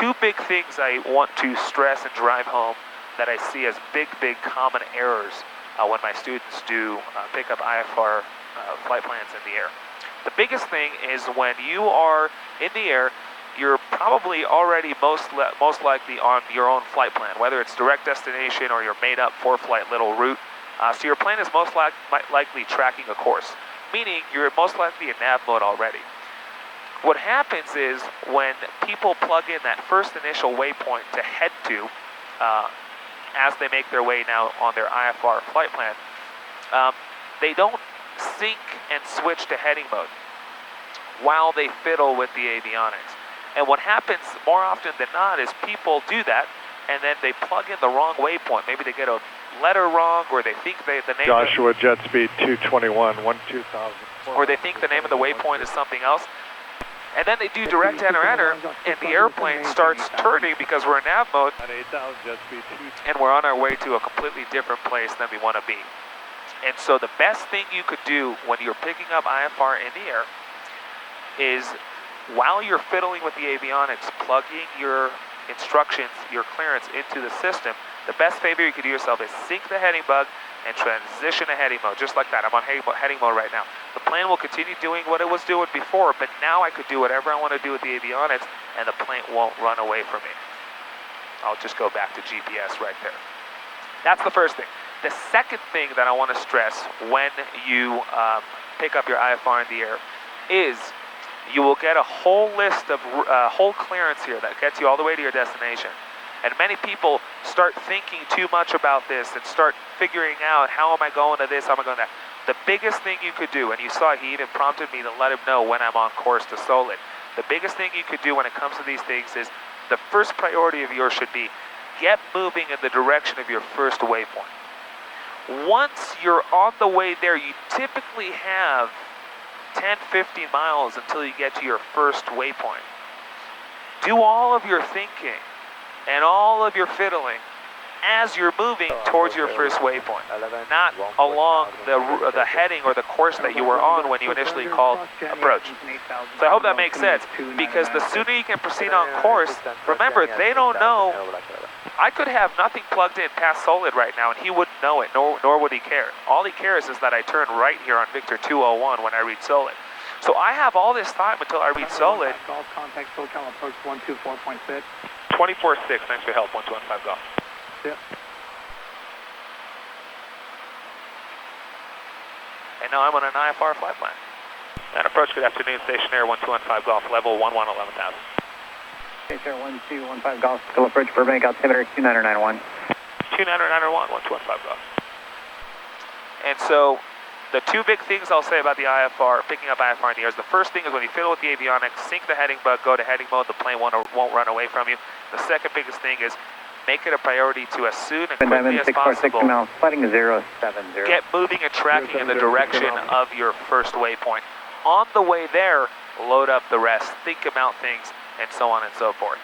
two big things I want to stress and drive home that I see as big common errors when my students do pick up IFR flight plans in the air. The biggest thing is when you are in the air, you're probably already most likely on your own flight plan, whether it's direct destination or your made up for-flight little route. So your plane is most likely tracking a course, meaning you're most likely in nav mode already. What happens is when people plug in that first initial waypoint to head to, as they make their way now on their IFR flight plan, they don't sync and switch to heading mode while they fiddle with the avionics. And what happens more often than not is people do that, and then they plug in the wrong waypoint. Maybe they get a letter wrong, or they think the name Joshua jet speed 221, 12,000. Or they think the name of the waypoint is something else. And then they do direct enter, and the airplane starts turning because we're in nav mode, and we're on our way to a completely different place than we want to be. And so the best thing you could do when you're picking up IFR in the air is, while you're fiddling with the avionics, plugging your instructions, your clearance into the system, the best favor you could do yourself is sync the heading bug and transition to heading mode, just like that. I'm on heading mode right now. The plane will continue doing what it was doing before, but now I could do whatever I want to do with the avionics, and the plane won't run away from me. I'll just go back to GPS right there. That's the first thing. The second thing that I want to stress when you pick up your IFR in the air is you will get a whole list of whole clearance here that gets you all the way to your destination. And many people start thinking too much about this and start figuring out, how am I going to this, how am I going to that. The biggest thing you could do, and you saw he even prompted me to let him know when I'm on course to Solid. The biggest thing you could do when it comes to these things is, the first priority of yours should be, get moving in the direction of your first waypoint. Once you're on the way there, you typically have 10, 15 miles until you get to your first waypoint. Do all of your thinking and all of your fiddling as you're moving towards your first waypoint, not along the heading or the course that you were on when you initially called approach. So I hope that makes sense, because the sooner you can proceed on course, remember, they don't know. I could have nothing plugged in past Solid right now, and he wouldn't know it, nor would he care. All he cares is that I turn right here on Victor 201 when I read Solid. So I have all this time until I read Solid. Golf contact SoCal approach 124.6. 24-6, thanks for your help, 1215 Golf. Yep. And now I'm on an IFR flight plan. And approach, good afternoon, stationaire 1215 Golf, level 11,000. Stationaire 1215 Golf, still approach Burbank, altimeter 2991. 2991, 1215 Golf. And so, the two big things I'll say about the IFR, picking up IFR in the air, is the first thing is when you fiddle with the avionics, sync the heading bug, go to heading mode, the plane won't run away from you. The second biggest thing is, make it a priority to, as soon and quickly as possible, flighting 070. get moving and tracking in the direction of your first waypoint. On the way there, load up the rest, think about things, and so on and so forth.